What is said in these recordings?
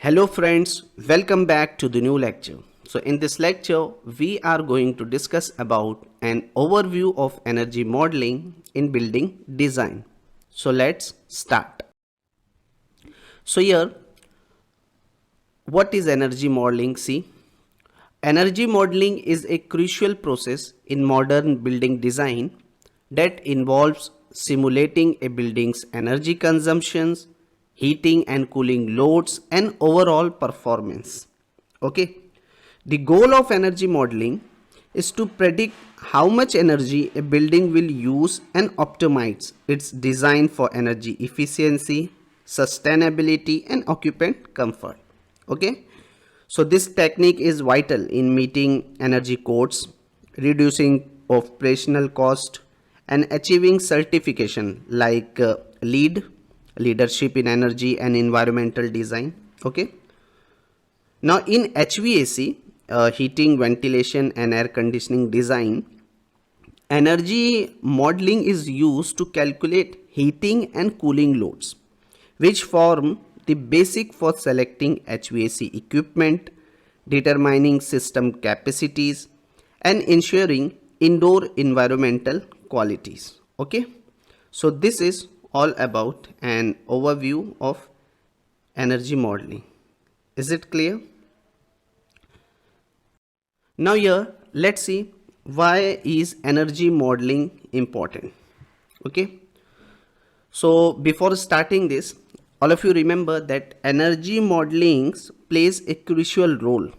Hello friends, welcome back to the new lecture. So in this lecture, we are going to discuss about an overview of energy modeling in building design. So let's start. So here, what is energy modeling? See, energy modeling is a crucial process in modern building design that involves simulating a building's energy consumptions, heating and cooling loads, and overall performance. Okay. The goal of energy modeling is to predict how much energy a building will use and optimize its design for energy efficiency, sustainability, and occupant comfort. Okay. So this technique is vital in meeting energy codes, reducing operational cost, and achieving certification like LEED, leadership in energy and environmental design. Okay. Now in HVAC, heating, ventilation and air conditioning design, energy modeling is used to calculate heating and cooling loads, which form the basic for selecting HVAC equipment, determining system capacities, and ensuring indoor environmental qualities. Okay, so this is all about an overview of energy modeling. Is it clear? Now here, let's see why is energy modeling important. Okay, so before starting this, all of you remember that energy modeling plays a crucial role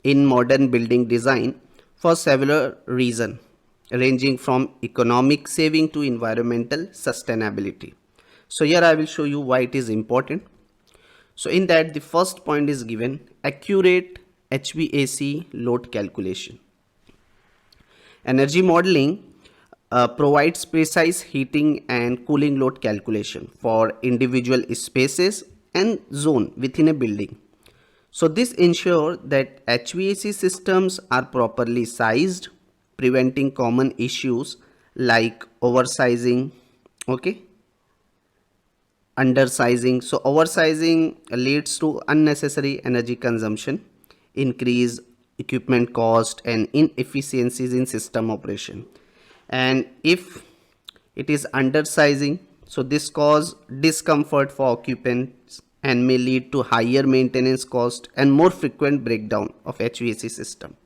in modern building design for several reasons, ranging from economic saving to environmental sustainability. So here I will show you why it is important. So in that, the first point is given accurate HVAC load calculation. Energy modeling provides precise heating and cooling load calculation for individual spaces and zone within a building. So this ensures that HVAC systems are properly sized, preventing common issues like oversizing, okay, undersizing. So oversizing leads to unnecessary energy consumption, increase equipment cost and inefficiencies in system operation. And if it is undersizing, so this cause discomfort for occupants and may lead to higher maintenance cost and more frequent breakdown of HVAC system.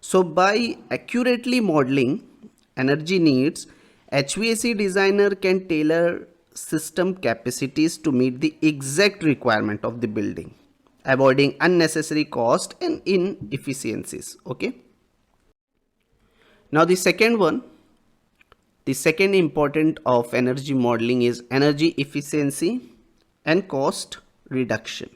So by accurately modeling energy needs, HVAC designer can tailor system capacities to meet the exact requirement of the building, avoiding unnecessary cost and inefficiencies. Okay. Now the second important of energy modeling is energy efficiency and cost reduction.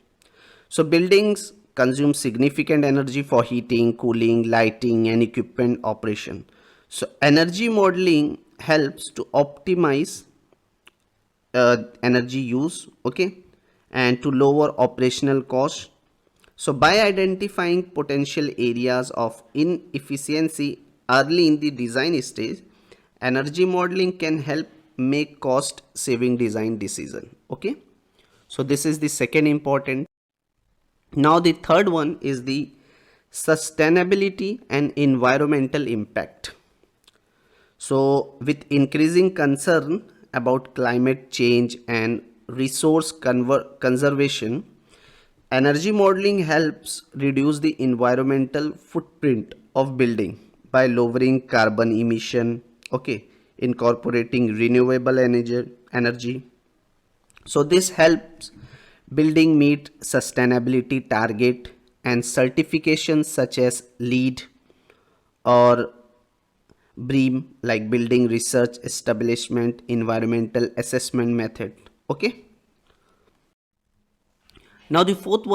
So buildings consume significant energy for heating, cooling, lighting and equipment operation. So energy modeling helps to optimize energy use, okay, and to lower operational costs. So by identifying potential areas of inefficiency early in the design stage, energy modeling can help make cost saving design decision. Okay, so this is the second important. Now the third one is the sustainability and environmental impact. So with increasing concern about climate change and resource conservation, energy modeling helps reduce the environmental footprint of building by lowering carbon emission, okay, incorporating renewable energy. So this helps building meet sustainability target and certifications such as LEED or BREEAM, like building research establishment environmental assessment method. Okay. Now the fourth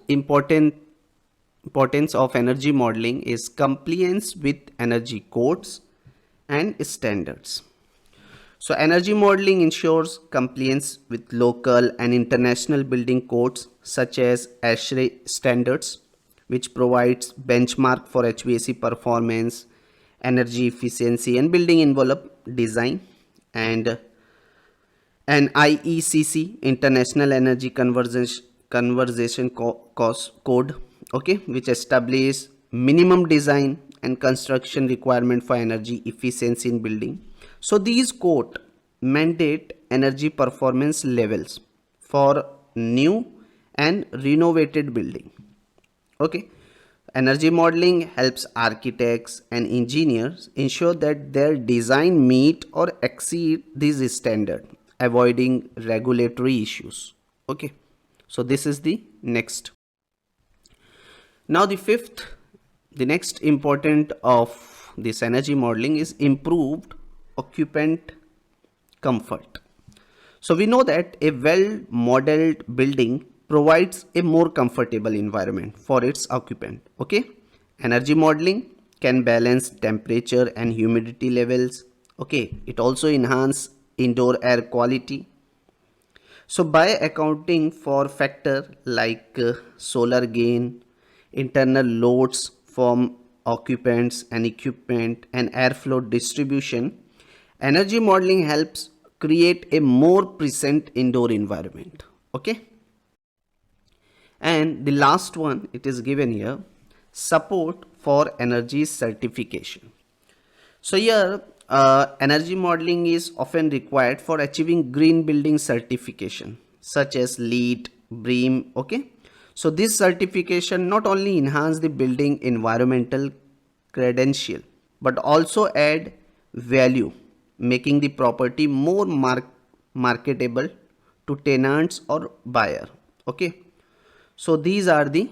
importance of energy modeling is compliance with energy codes and standards. So energy modeling ensures compliance with local and international building codes such as ASHRAE standards, which provides benchmark for HVAC performance, energy efficiency and building envelope design, and IECC International Energy conversation code, okay, which establish minimum design and construction requirement for energy efficiency in building. So these code mandate energy performance levels for new and renovated building. Okay, energy modeling helps architects and engineers ensure that their design meet or exceed these standards, avoiding regulatory issues. Okay, so this is the next. Now the next important of this energy modeling is improved occupant comfort. So we know that a well modeled building provides a more comfortable environment for its occupant. Okay, energy modeling can balance temperature and humidity levels. Okay, it also enhance indoor air quality. So by accounting for factor like solar gain, internal loads from occupants and equipment, and airflow distribution, energy modeling helps create a more pleasant indoor environment. Okay, and the last one, it is given here, support for energy certification. So here energy modeling is often required for achieving green building certification such as LEED, BREEAM. Okay, so this certification not only enhance the building environmental credential but also add value, making the property more marketable to tenants or buyer. Okay, so these are the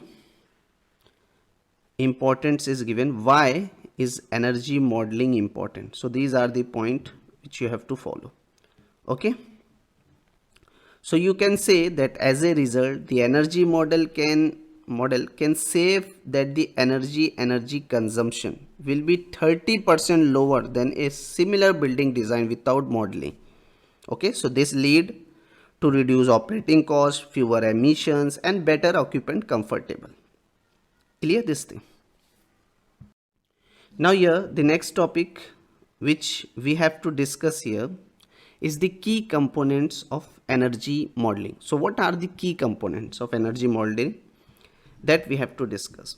importance is given. Why is energy modeling important? So these are the point which you have to follow. Okay, so you can say that as a result the energy model can save that the energy consumption will be 30% lower than a similar building design without modeling. Okay, so this lead to reduce operating costs, fewer emissions, and better occupant comfortable. Clear this thing? Now here the next topic which we have to discuss here is the key components of energy modeling. So what are the key components of energy modeling that we have to discuss?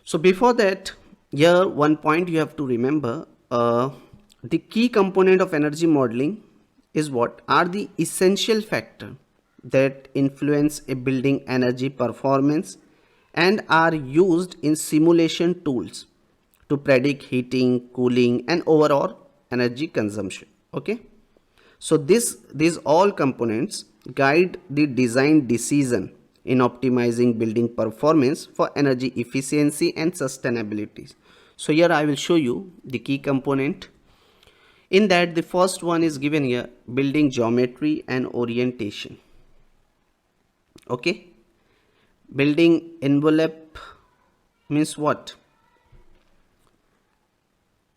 So before that, here one point you have to remember, the key component of energy modeling is what are the essential factor that influence a building energy performance and are used in simulation tools to predict heating, cooling, and overall energy consumption. Okay, so these all components guide the design decision in optimizing building performance for energy efficiency and sustainability. So here I will show you the key component. In that, the first one is given here, building geometry and orientation. Okay, building envelope means what?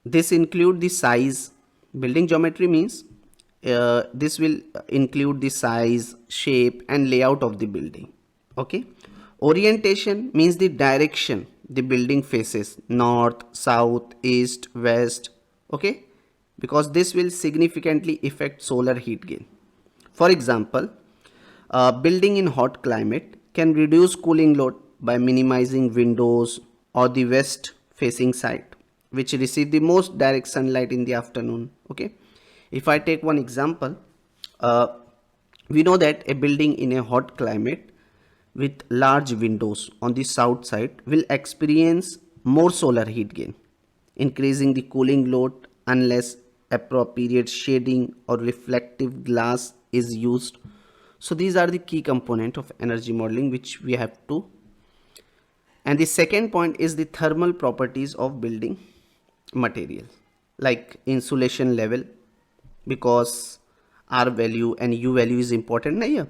This include the size. Building geometry means this will include the size, shape, and layout of the building. Okay, orientation means the direction the building faces, north, south, east, west. Okay, because this will significantly affect solar heat gain. For example, building in hot climate can reduce cooling load by minimizing windows or the west facing side which receive the most direct sunlight in the afternoon. Okay, if I take one example, we know that a building in a hot climate with large windows on the south side will experience more solar heat gain, increasing the cooling load unless appropriate shading or reflective glass is used. So these are the key component of energy modeling which we have to. And the second point is the thermal properties of building material like insulation level, because R value and U value is important here.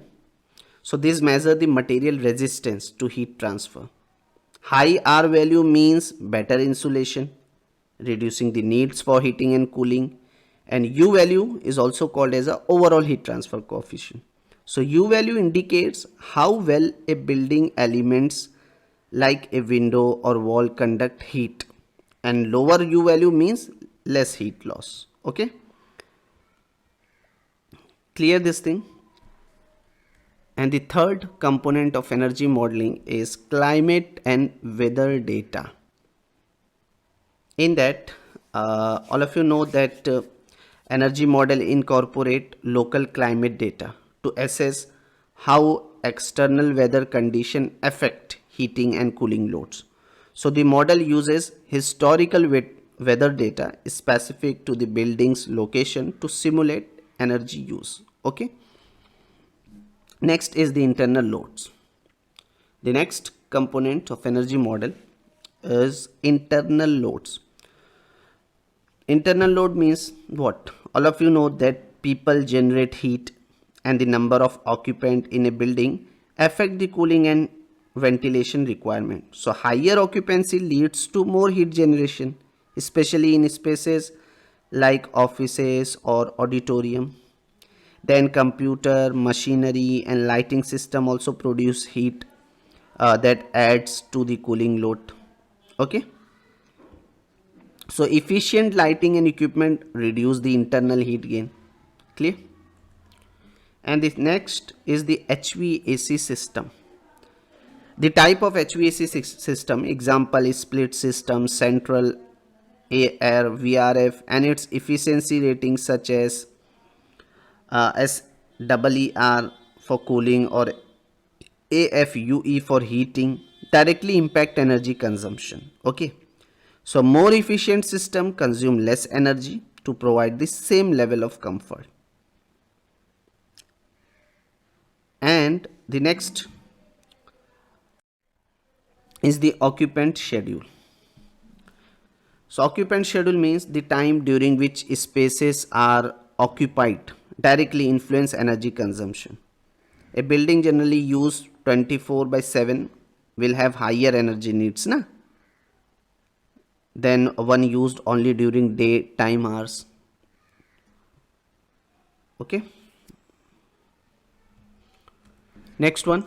So this measure the material resistance to heat transfer. High R value means better insulation, reducing the needs for heating and cooling, and U value is also called as a overall heat transfer coefficient. So U value indicates how well a building elements like a window or wall conduct heat, and lower U value means less heat loss. Okay, clear this thing? And the third component of energy modeling is climate and weather data. In that, all of you know that energy model incorporate local climate data to assess how external weather condition affect heating and cooling loads. So the model uses historical weather data specific to the building's location to simulate energy use. Okay. Next is the internal loads. The next component of energy model is internal loads. Internal load means what? All of you know that people generate heat and the number of occupants in a building affect the cooling and ventilation requirement. So higher occupancy leads to more heat generation, especially in spaces like offices or auditorium. Then computer, machinery and lighting system also produce heat that adds to the cooling load. Okay. So efficient lighting and equipment reduce the internal heat gain. Clear? And the next is the HVAC system. The type of HVAC system, example is split system, central air, VRF, and its efficiency ratings such as SEER for cooling or AFUE for heating directly impact energy consumption. Okay. So more efficient system consume less energy to provide the same level of comfort. And the next is the occupant schedule. So occupant schedule means the time during which spaces are occupied directly influence energy consumption. A building generally used 24/7 will have higher energy needs than one used only during daytime hours. Okay. Next one.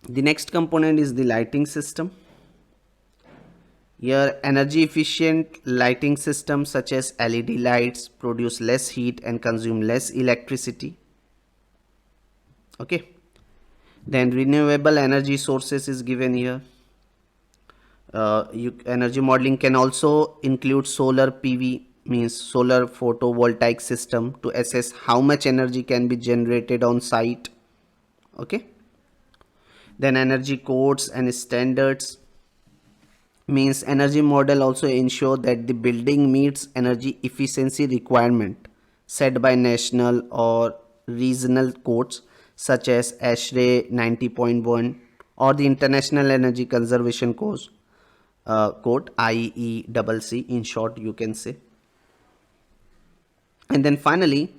The next component is the lighting system. Here energy efficient lighting systems such as LED lights produce less heat and consume less electricity. Okay. Then renewable energy sources is given here. Energy modeling can also include solar PV, means solar photovoltaic system, to assess how much energy can be generated on site. Okay. Then energy codes and standards, means energy model also ensure that the building meets energy efficiency requirement set by national or regional codes such as ASHRAE 90.1 or the International Energy Conservation code IEEC in short you can say. And then finally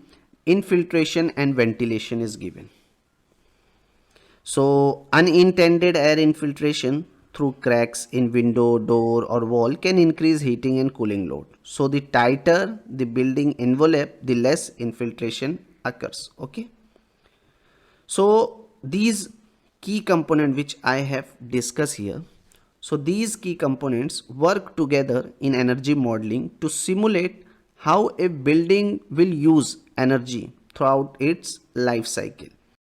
infiltration and ventilation is given. So unintended air infiltration through cracks in window, door or wall can increase heating and cooling load. So the tighter the building envelope, the less infiltration occurs. Okay. So these key components which I have discussed here, so these key components work together in energy modeling to simulate how a building will use energy throughout its life cycle.